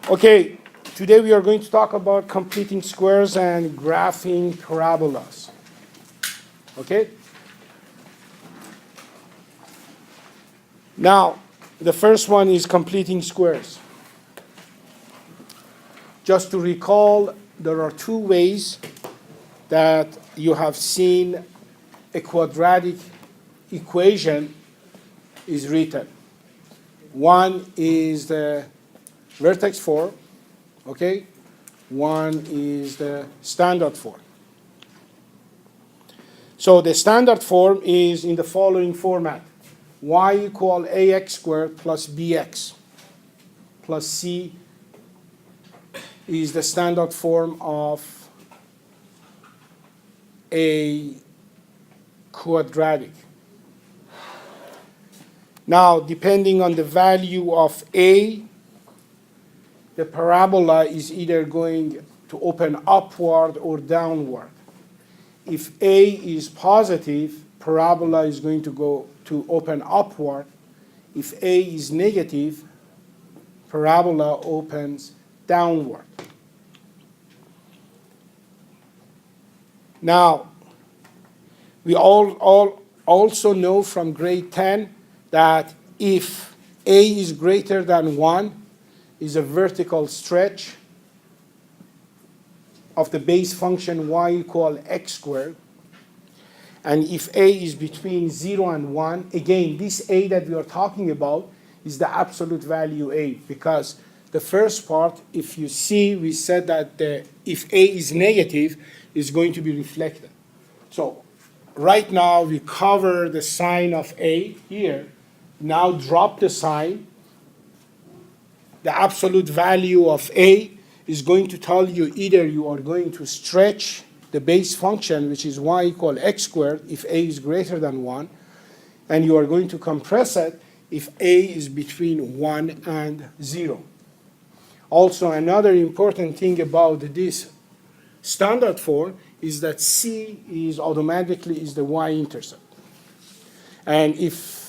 Okay, today we are going to talk about completing squares and graphing parabolas. Okay? Now, the first one is completing squares. Just to recall, there are two ways that you have seen a quadratic equation is written. One is the vertex form, okay? One is the standard form. So the standard form is in the following format. Y equal ax squared plus bx plus c is the standard form of a quadratic. Now, depending on the value of a, the parabola is either going to open upward or downward. If a is positive, parabola is going to go to open upward. If a is negative, parabola opens downward. Now, we all also know from grade 10 that if a is greater than 1, is a vertical stretch of the base function y equal x squared. And if a is between 0 and 1, again, this a that we are talking about is the absolute value a, because the first part, if you see, we said that if a is negative, is going to be reflected. So right now, we cover the sign of a here. Now drop the sign. The absolute value of a is going to tell you either you are going to stretch the base function, which is y equal x squared, if a is greater than 1, and you are going to compress it if a is between 1 and 0. Also, another important thing about this standard form is that c is automatically is the y-intercept. And if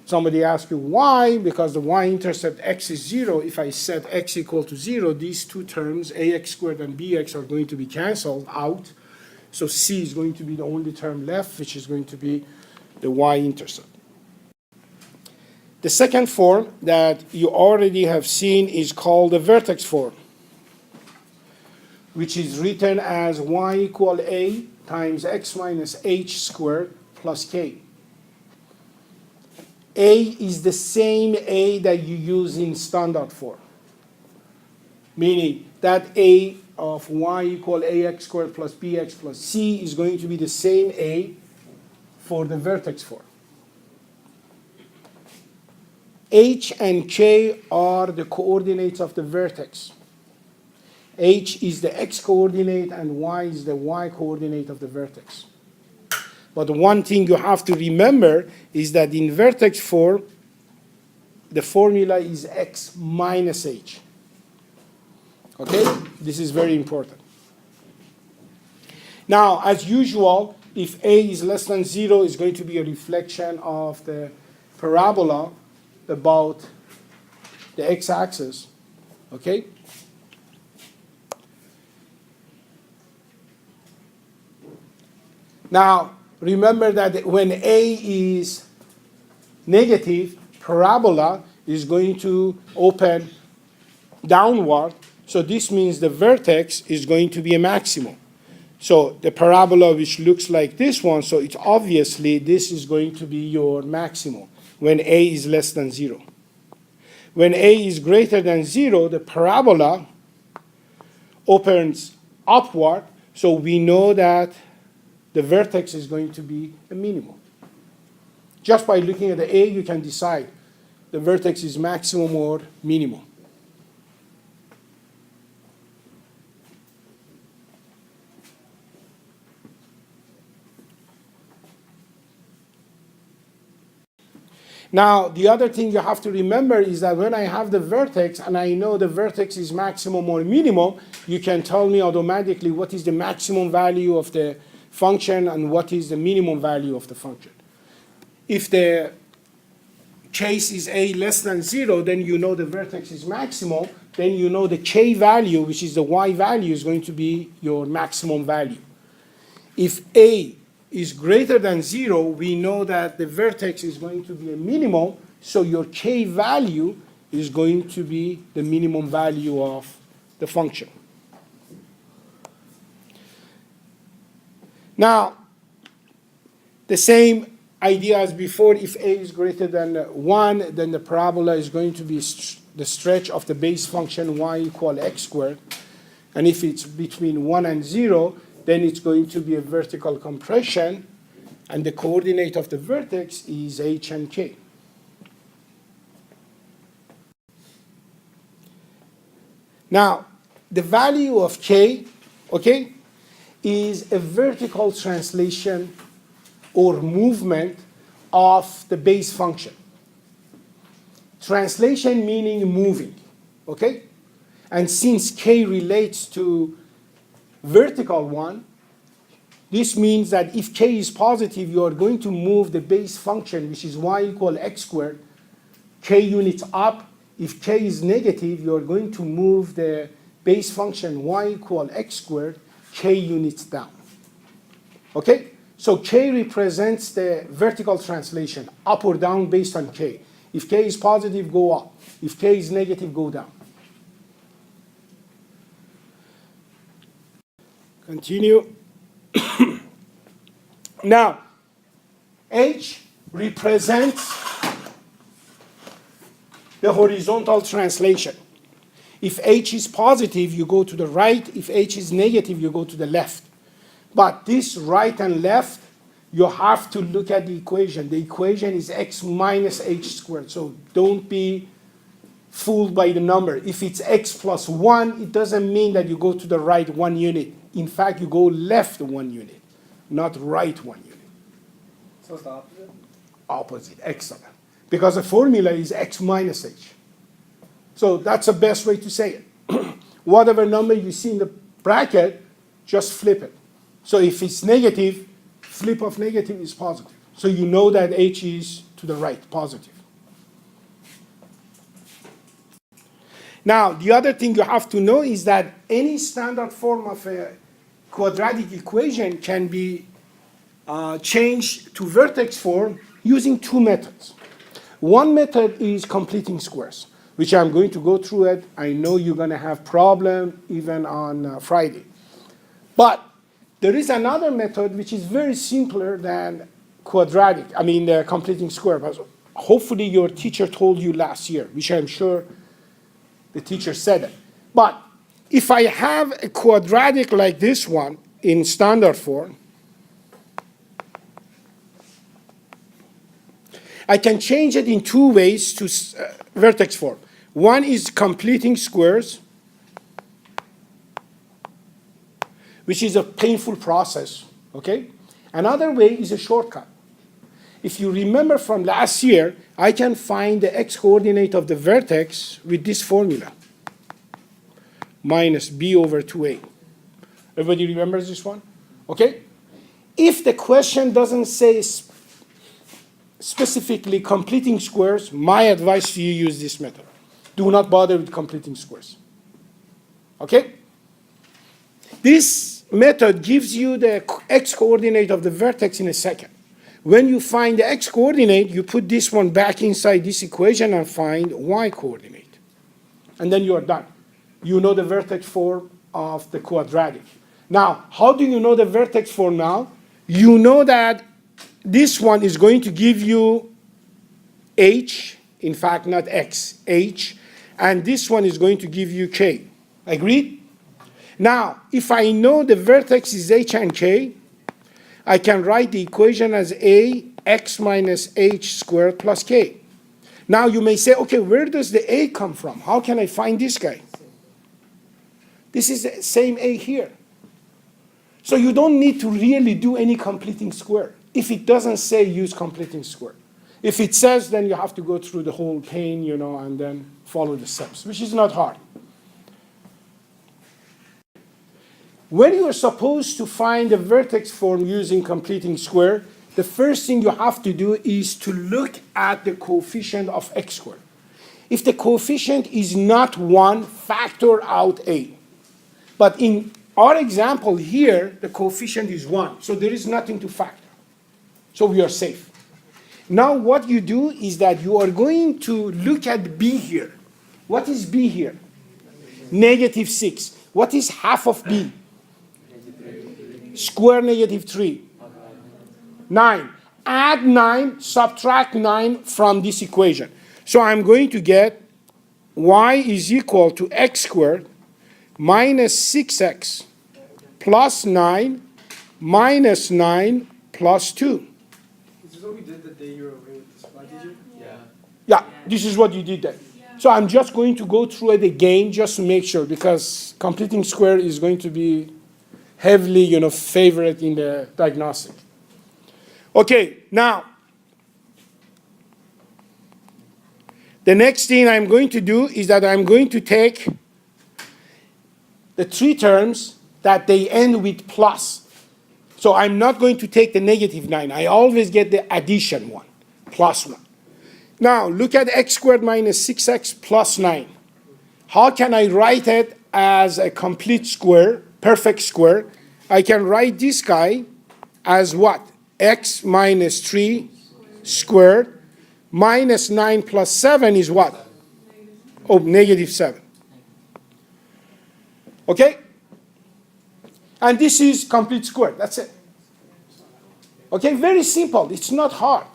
somebody asks you why, because the y-intercept x is 0, if I set x equal to 0, these two terms, ax squared and bx, are going to be canceled out. So c is going to be the only term left, which is going to be the y-intercept. The second form that you already have seen is called the vertex form, which is written as y equal a times x minus h squared plus k. A is the same a that you use in standard form, meaning that a of y equal ax squared plus bx plus c is going to be the same a for the vertex form. H and k are the coordinates of the vertex. H is the x coordinate and y is the y coordinate of the vertex. But one thing you have to remember is that in vertex form, the formula is x minus h. Okay? This is very important. Now, as usual, if a is less than 0, it's going to be a reflection of the parabola about the x-axis. Okay? Now, remember that when a is negative, parabola is going to open downward. So this means the vertex is going to be a maximum. So the parabola which looks like this one, so it's obviously this is going to be your maximum when a is less than 0. When a is greater than 0, the parabola opens upward, so we know that the vertex is going to be a minimum. Just by looking at the a, you can decide the vertex is maximum or minimum. Now, the other thing you have to remember is that when I have the vertex and I know the vertex is maximum or minimum, you can tell me automatically what is the maximum value of the function and what is the minimum value of the function. If the case is a less than 0, then you know the vertex is maximal. Then you know the k value, which is the y value, is going to be your maximum value. If a is greater than 0, we know that the vertex is going to be a minimum, so your k value is going to be the minimum value of the function. Now, the same idea as before, if a is greater than 1, then the parabola is going to be the stretch of the base function y equal x squared. And if it's between 1 and 0, then it's going to be a vertical compression, and the coordinate of the vertex is h and k. Now, the value of k, okay, is a vertical translation or movement of the base function. Translation meaning moving, okay? And since k relates to vertical one, this means that if k is positive, you are going to move the base function, which is y equal x squared, k units up. If k is negative, you are going to move the base function y equal x squared, k units down. Okay? So k represents the vertical translation, up or down based on k. If k is positive, go up. If k is negative, go down. Continue. Now, h represents the horizontal translation. If h is positive, you go to the right. If h is negative, you go to the left. But this right and left, you have to look at the equation. The equation is x minus h squared. So don't be fooled by the number. If it's x plus 1, it doesn't mean that you go to the right 1 unit. In fact, you go left 1 unit, not right 1 unit. So it's the opposite? Opposite, excellent. Because the formula is x minus h. So that's the best way to say it. Whatever number you see in the bracket, just flip it. So if it's negative, flip of negative is positive. So you know that h is to the right, positive. Now, the other thing you have to know is that any standard form of a quadratic equation can be changed to vertex form using 2 methods. One method is completing squares, which I'm going to go through it. I know you're going to have problem even on Friday. But there is another method which is very simpler than quadratic, completing square. But hopefully your teacher told you last year, which I'm sure the teacher said it. But if I have a quadratic like this one in standard form, I can change it in 2 ways to vertex form. One is completing squares, which is a painful process, okay? Another way is a shortcut. If you remember from last year, I can find the x-coordinate of the vertex with this formula, minus b over 2a. Everybody remembers this one? Okay? If the question doesn't say specifically completing squares, my advice to you, use this method. Do not bother with completing squares. Okay? This method gives you the x-coordinate of the vertex in a second. When you find the x-coordinate, you put this one back inside this equation and find y-coordinate. And then you are done. You know the vertex form of the quadratic. Now, how do you know the vertex form now? You know that this one is going to give you h, in fact, not x, h, and this one is going to give you k. Agreed? Now, if I know the vertex is h and k, I can write the equation as a x minus h squared plus k. Now you may say, okay, where does the a come from? How can I find this guy? This is the same a here. So you don't need to really do any completing square. If it doesn't say use completing square. If it says, then you have to go through the whole pain, and then follow the steps, which is not hard. When you are supposed to find a vertex form using completing square, the first thing you have to do is to look at the coefficient of x squared. If the coefficient is not 1, factor out a. But in our example here, the coefficient is 1, so there is nothing to factor. So we are safe. Now what you do is that you are going to look at b here. What is b here? Negative 6. What is half of b? Square negative 3. 9. Add 9, subtract 9 from this equation. So I'm going to get y is equal to x squared minus 6x plus 9 minus 9 plus 2. This is what we did the day you were away with the supply teacher? Yeah. Yeah, this is what you did then. So I'm just going to go through it again just to make sure, because completing square is going to be heavily, favored in the diagnostic. Okay, now, the next thing I'm going to do is that I'm going to take the 3 terms that they end with plus. So I'm not going to take the negative 9. I always get the addition one, plus 1. Now, look at x squared minus 6x plus 9. How can I write it as a complete square, perfect square? I can write this guy as what? X minus 3 squared minus 9 plus 7 is what? Oh, negative 7. Okay? And this is complete square. That's it. Okay, very simple. It's not hard.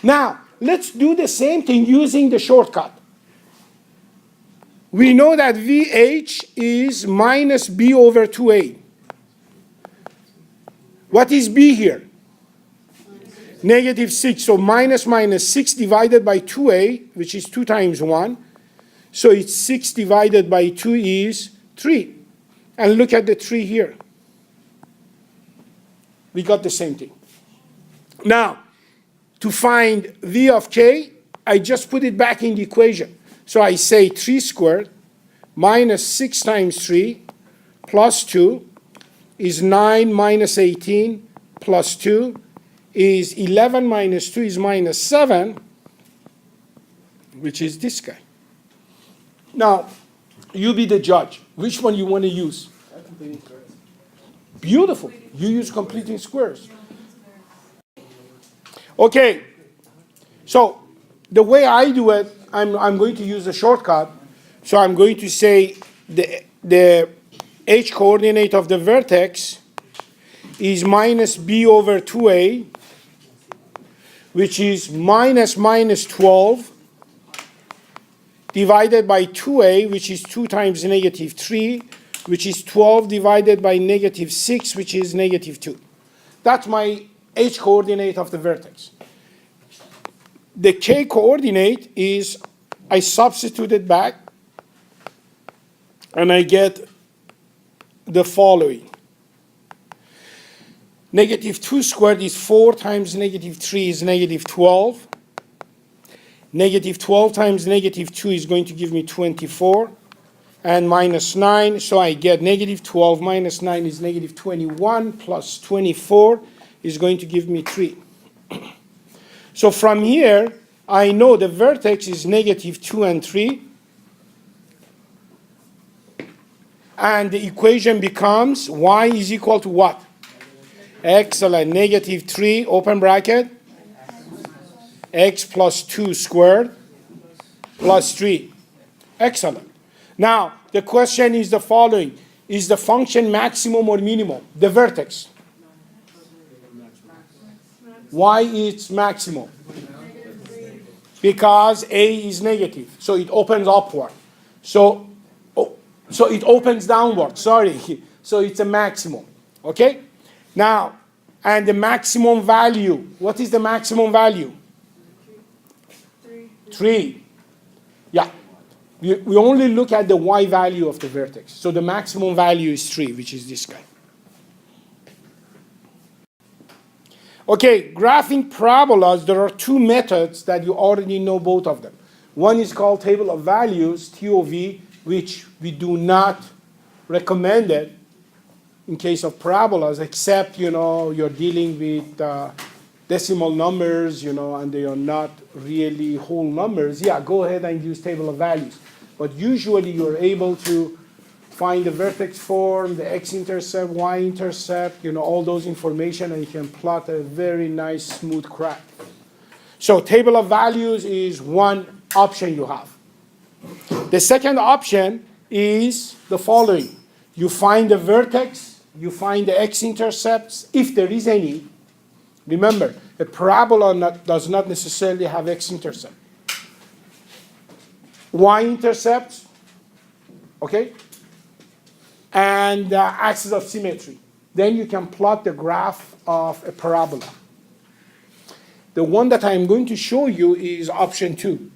Now, let's do the same thing using the shortcut. We know that VH is minus B over 2A. What is B here? Negative 6. So minus 6 divided by 2A, which is 2 times 1. So it's 6 divided by 2 is 3. And look at the 3 here. We got the same thing. Now, to find V of k, I just put it back in the equation. So I say 3 squared minus 6 times 3 plus 2 is 9 minus 18 plus 2 is 11 minus 2 is minus 7, which is this guy. Now, you be the judge. Which one you want to use? Beautiful. You use completing squares. Okay. So the way I do it, I'm going to use a shortcut. So I'm going to say the h coordinate of the vertex is minus b over 2a, which is minus 12 divided by 2a, which is 2 times negative 3, which is 12 divided by negative 6, which is negative 2. That's my h coordinate of the vertex. The k coordinate is, I substitute it back, and I get the following. Negative 2 squared is 4 times negative 3 is negative 12. Negative 12 times negative 2 is going to give me 24. And minus 9, so I get negative 12 minus 9 is negative 21 plus 24 is going to give me 3. So from here, I know the vertex is negative 2 and 3. And the equation becomes y is equal to what? Excellent. Negative 3, open bracket, x plus 2 squared plus 3. Excellent. Now, the question is the following. Is the function maximum or minimum? The vertex. Why it's maximum? Because a is negative, so it opens upward. So it opens downward, sorry. So it's a maximum, okay? Now, and the maximum value, what is the maximum value? 3. Yeah. We only look at the y value of the vertex. So the maximum value is 3, which is this guy. Okay, graphing parabolas, there are 2 methods that you already know both of them. One is called table of values, TOV, which we do not recommend it. in case of parabolas, except, you're dealing with decimal numbers, and they are not really whole numbers. Yeah, go ahead and use table of values. But usually you're able to find the vertex form, the x-intercept, y-intercept, all those information, and you can plot a very nice smooth graph. So table of values is one option you have. The second option is the following. You find the vertex, you find the x-intercepts, if there is any. Remember, a parabola does not necessarily have x-intercept. Y-intercepts, okay? And axis of symmetry. Then you can plot the graph of a parabola. The one that I'm going to show you is option 2.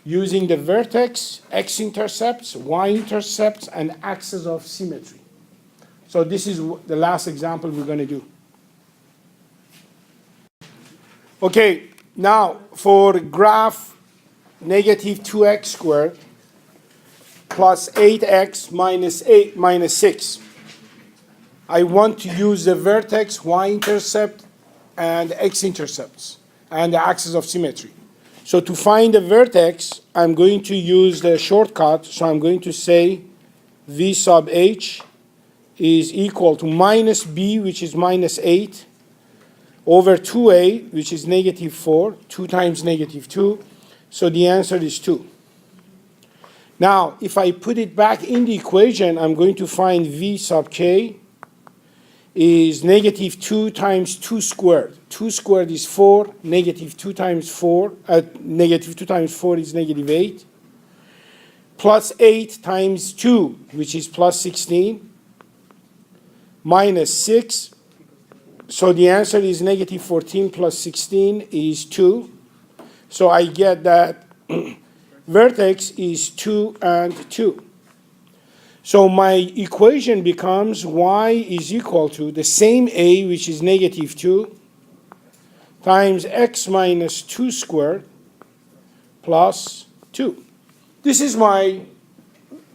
Using the vertex, x-intercepts, y-intercepts, and axis of symmetry. So this is the last example we're going to do. Okay, now for graph negative 2x squared plus 8x minus 6. I want to use the vertex, y-intercept, and x-intercepts, and the axis of symmetry. So to find the vertex, I'm going to use the shortcut. So I'm going to say v sub h is equal to minus b, which is minus 8, over 2a, which is negative 4, 2 times negative 2. So the answer is 2. Now, if I put it back in the equation, I'm going to find v sub k is negative 2 times 2 squared. 2 squared is 4, negative 2 times 4, negative 2 times 4 is negative 8, plus 8 times 2, which is plus 16, minus 6. So the answer is negative 14 plus 16 is 2. So I get that vertex is 2 and 2. So my equation becomes y is equal to the same a, which is negative 2, times x minus 2 squared plus 2. This is my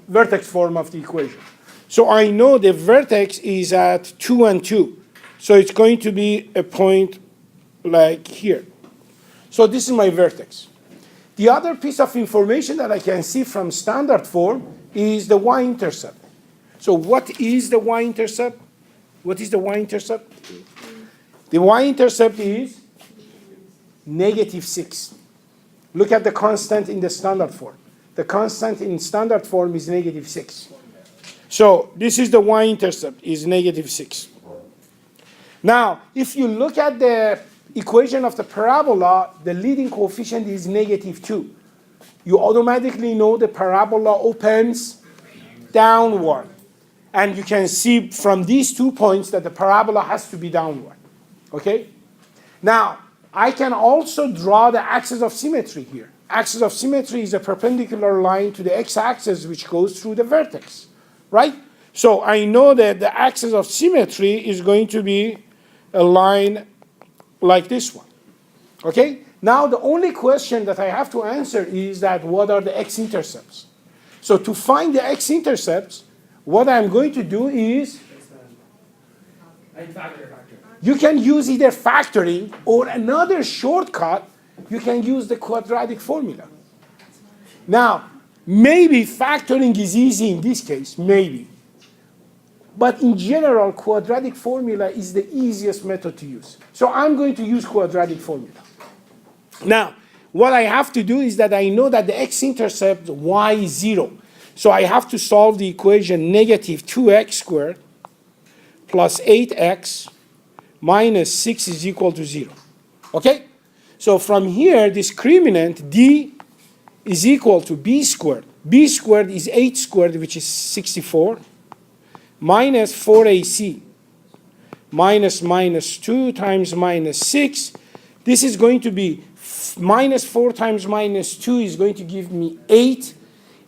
vertex form of the equation. So I know the vertex is at 2 and 2. So it's going to be a point like here. So this is my vertex. The other piece of information that I can see from standard form is the y-intercept. So what is the y-intercept? What is the y-intercept? The y-intercept is negative 6. Look at the constant in the standard form. The constant in standard form is negative 6. So this is the y-intercept, is negative 6. Now, if you look at the equation of the parabola, the leading coefficient is negative 2. You automatically know the parabola opens downward. And you can see from these 2 points that the parabola has to be downward. Okay? Now, I can also draw the axis of symmetry here. Axis of symmetry is a perpendicular line to the x-axis which goes through the vertex. Right? So I know that the axis of symmetry is going to be a line like this one. Okay? Now the only question that I have to answer is that what are the x-intercepts? So to find the x-intercepts, what I'm going to do is you can use either factoring or another shortcut, you can use the quadratic formula. Now, maybe factoring is easy in this case, maybe. But in general, quadratic formula is the easiest method to use. So I'm going to use quadratic formula. Now, what I have to do is that I know that the x-intercept y is 0. So I have to solve the equation negative 2x squared plus 8x minus 6 is equal to 0. Okay? So from here, discriminant d is equal to b squared. B squared is 8 squared, which is 64, minus 4ac, minus 2 times minus 6. This is going to be minus 4 times minus 2 is going to give me 8.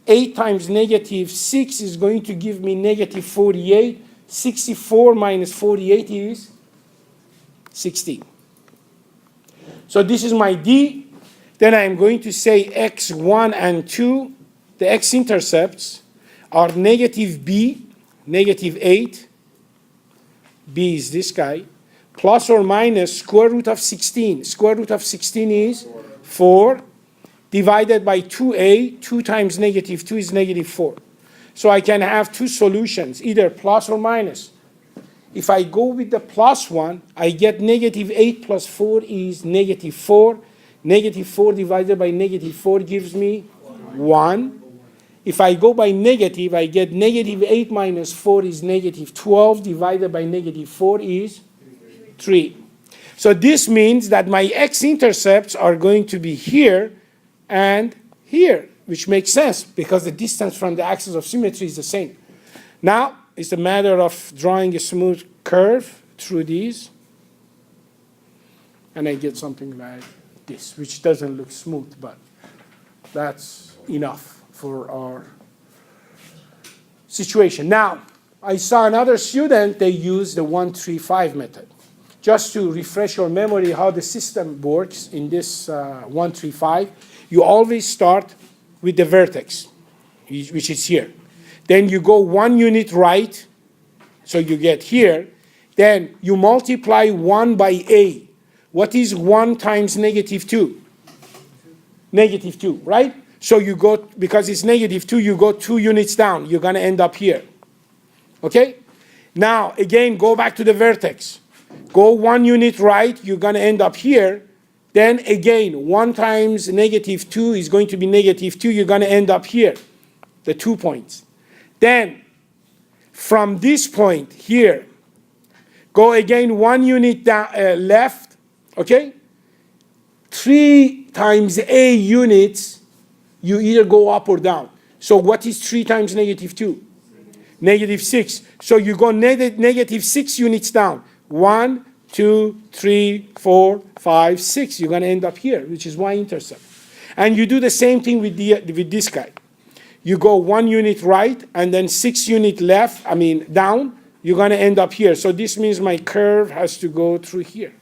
8 times negative 6 is going to give me negative 48. 64 minus 48 is 16. So this is my d. Then I'm going to say x1 and 2. The x-intercepts are negative b, negative 8, B is this guy, plus or minus square root of 16. Square root of 16 is 4 divided by 2a. 2 times negative 2 is negative 4. So I can have two solutions, either plus or minus. If I go with the plus one, I get negative 8 plus 4 is negative 4. Negative 4 divided by negative 4 gives me 1. If I go by negative, I get negative 8 minus 4 is negative 12 divided by negative 4 is 3. So this means that my x-intercepts are going to be here and here, which makes sense because the distance from the axis of symmetry is the same. Now, it's a matter of drawing a smooth curve through these, and I get something like this, which doesn't look smooth, but that's enough for our situation. Now, I saw another student, they used the 1-3-5 method. Just to refresh your memory how the system works in this 1-3-5, you always start with the vertex, which is here. Then you go 1 unit right, so you get here. Then you multiply 1 by a. What is 1 times negative 2? Negative 2, right? So you go, because it's negative 2, you go 2 units down. You're going to end up here. Okay? Now, again, go back to the vertex. Go 1 unit right, you're going to end up here. Then again, 1 times negative 2 is going to be negative 2. You're going to end up here, the 2 points. Then, from this point here, go again 1 unit down, left, okay? 3 times a units, you either go up or down. So what is 3 times negative 2? Negative 6. So you go negative 6 units down. 1, 2, 3, 4, 5, 6. You're going to end up here, which is y-intercept. And you do the same thing with this guy. You go 1 unit right, and then 6 unit left, down. You're going to end up here. So this means my curve has to go through here.